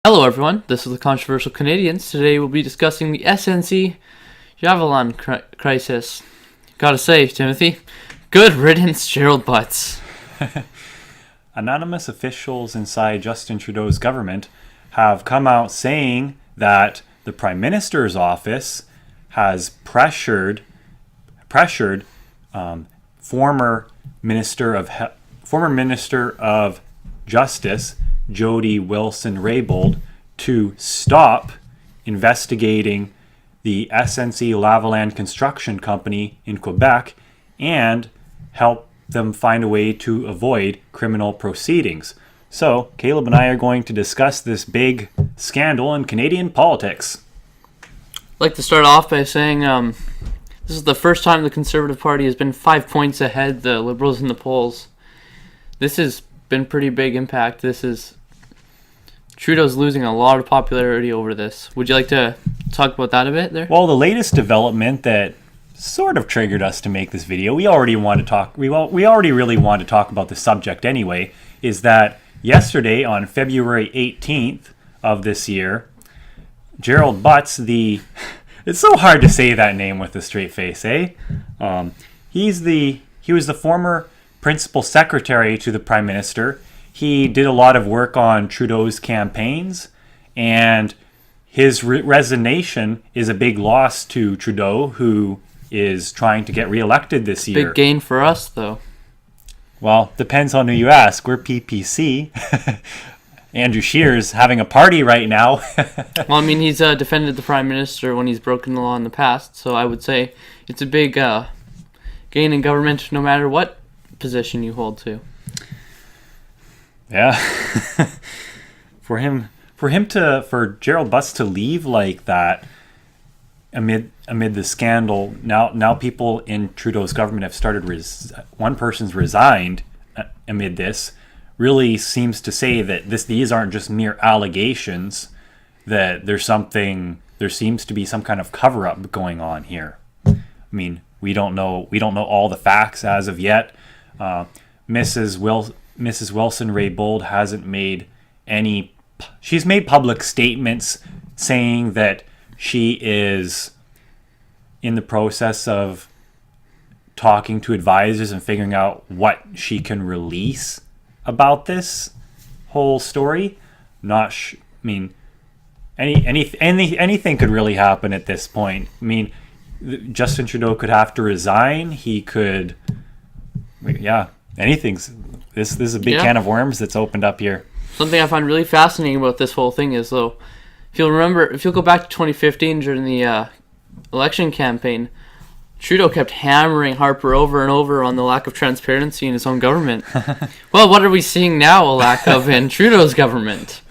Hello everyone, this is the Controversial Canadians. Today we'll be discussing the SNC-Lavalin crisis. Gotta say, Timothy, good riddance, Gerald Butz. Anonymous officials inside Justin Trudeau's government have come out saying that the Prime Minister's office has pressured former Minister of Justice Jody Wilson-Raybould to stop investigating the SNC-Lavalin construction company in Quebec and help them find a way to avoid criminal proceedings. So, Caleb and I are going to discuss this big scandal in Canadian politics. I'd like to start off by saying this is the first time the Conservative Party has been 5 points ahead the Liberals in the polls. This has been pretty big impact. Trudeau's losing a lot of popularity over this. Would you like to talk about that a bit there? Well, the latest development that sort of triggered us to make this video, we already really want to talk about the subject anyway, is that yesterday on February 18th of this year, Gerald Butz, it's so hard to say that name with a straight face, eh? He was the former principal secretary to the Prime Minister. He did a lot of work on Trudeau's campaigns, and his resignation is a big loss to Trudeau, who is trying to get reelected this year. Big gain for us, though. Well, depends on who you ask. We're PPC. Andrew Scheer's having a party right now. Well, I mean, he's defended the Prime Minister when he's broken the law in the past, so I would say it's a big gain in government no matter what position you hold to. Yeah. For Gerald Butz to leave like that amid the scandal, now people in Trudeau's government have started one person's resigned amid this, really seems to say that these aren't just mere allegations, that there seems to be some kind of cover-up going on here. I mean, we don't know all the facts as of yet. Mrs. Wilson-Raybould hasn't made any. She's made public statements saying that she is in the process of talking to advisors and figuring out what she can release about this whole story. I mean, anything could really happen at this point. I mean, Justin Trudeau could have to resign. He could, anything's. This is a big can of worms that's opened up here. Something I find really fascinating about this whole thing is, though, if you'll go back to 2015 during the election campaign, Trudeau kept hammering Harper over and over on the lack of transparency in his own government. Well, what are we seeing now? A lack of in Trudeau's government.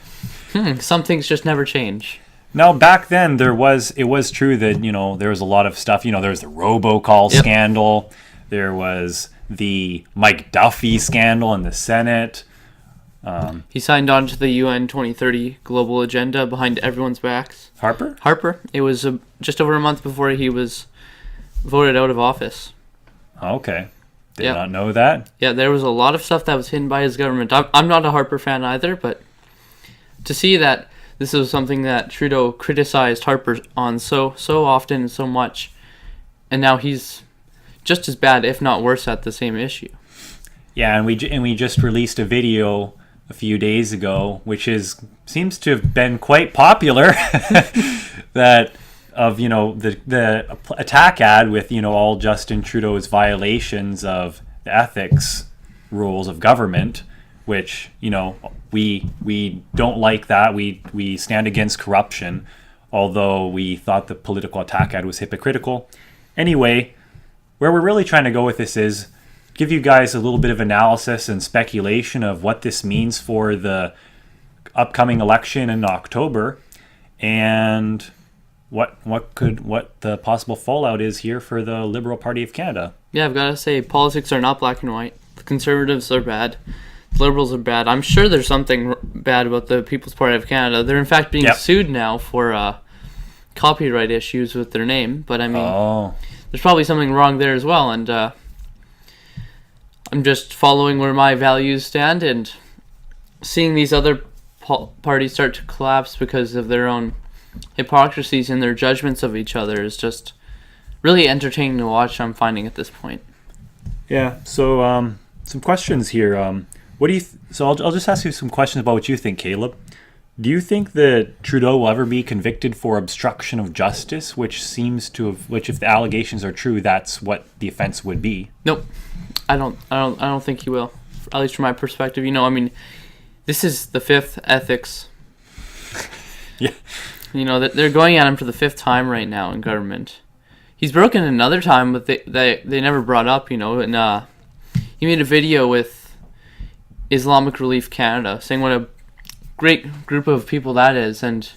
Some things just never change. Now, back then, it was true that, there was a lot of stuff. There was the robocall scandal. There was the Mike Duffy scandal in the Senate. He signed on to the UN 2030 global agenda behind everyone's backs. Harper? It was just over a month before he was voted out of office. Okay. Did not know that. Yeah, there was a lot of stuff that was hidden by his government. I'm not a Harper fan either, but to see that this was something that Trudeau criticized Harper on so often and so much, and now he's just as bad, if not worse, at the same issue. Yeah, and we just released a video a few days ago, which seems to have been quite popular. That of the attack ad with all Justin Trudeau's violations of the ethics rules of government, which we don't like that. We stand against corruption, although we thought the political attack ad was hypocritical. Anyway, where we're really trying to go with this is give you guys a little bit of analysis and speculation of what this means for the upcoming election in October, and what the possible fallout is here for the Liberal Party of Canada. Yeah, I've got to say, politics are not black and white. The Conservatives are bad. The Liberals are bad. I'm sure there's something bad about the People's Party of Canada. They're in fact being sued now for copyright issues with their name, but I mean, there's probably something wrong there as well, and I'm just following where my values stand and seeing these other parties start to collapse because of their own hypocrisies and their judgments of each other is just really entertaining to watch, I'm finding at this point. Yeah, so some questions here. What do you? So I'll just ask you some questions about what you think, Caleb. Do you think that Trudeau will ever be convicted for obstruction of justice, which seems to have, which if the allegations are true, that's what the offense would be? Nope, I don't think he will. At least from my perspective, I mean, this is the fifth ethics. Yeah. They're going at him for the fifth time right now in government. He's broken another time, but they never brought up, and he made a video with Islamic Relief Canada saying what a great group of people that is, and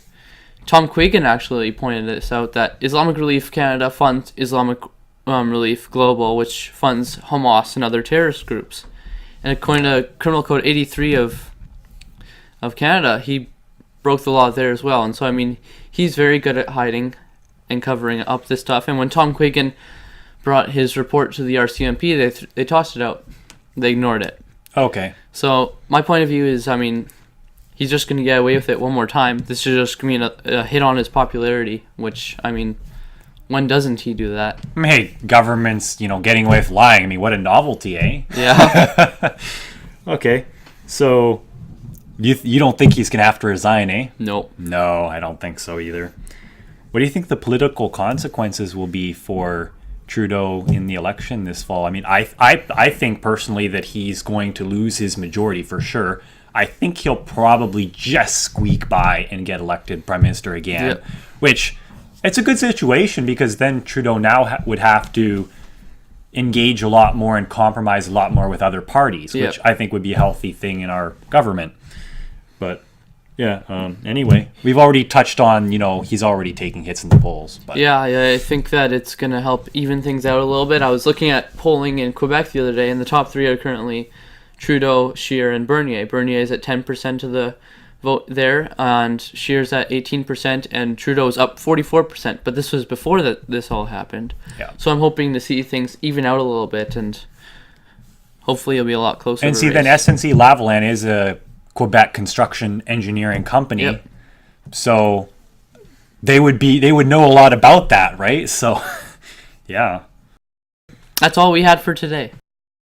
Tom Quigan actually pointed this out, that Islamic Relief Canada funds Islamic Relief Global, which funds Hamas and other terrorist groups. And according to Criminal Code 83 of Canada, he broke the law there as well. And so, I mean, he's very good at hiding and covering up this stuff. And when Tom Quigan brought his report to the RCMP, they tossed it out. They ignored it. Okay. So my point of view is, I mean, he's just going to get away with it one more time. This is just going to be a hit on his popularity, which, I mean, when doesn't he do that? Hey, government's, getting away with lying. I mean, what a novelty, eh? Yeah. Okay. So you don't think he's going to have to resign, eh? Nope. No, I don't think so either. What do you think the political consequences will be for Trudeau in the election this fall? I mean, I think personally that he's going to lose his majority for sure. I think he'll probably just squeak by and get elected prime minister again, which it's a good situation because then Trudeau now would have to engage a lot more and compromise a lot more with other parties, which I think would be a healthy thing in our government. But yeah, anyway, we've already touched on, he's already taking hits in the polls. But. Yeah, I think that it's going to help even things out a little bit. I was looking at polling in Quebec the other day, and the top three are currently Trudeau, Scheer, and Bernier. Bernier is at 10% of the vote there, and Scheer's at 18%, and Trudeau's up 44%. But this was before this all happened. Yeah. So I'm hoping to see things even out a little bit, and hopefully it'll be a lot closer. And see, then SNC-Lavalin is a Quebec construction engineering company. Yep. So they would know a lot about that, right? So yeah. That's all we had for today.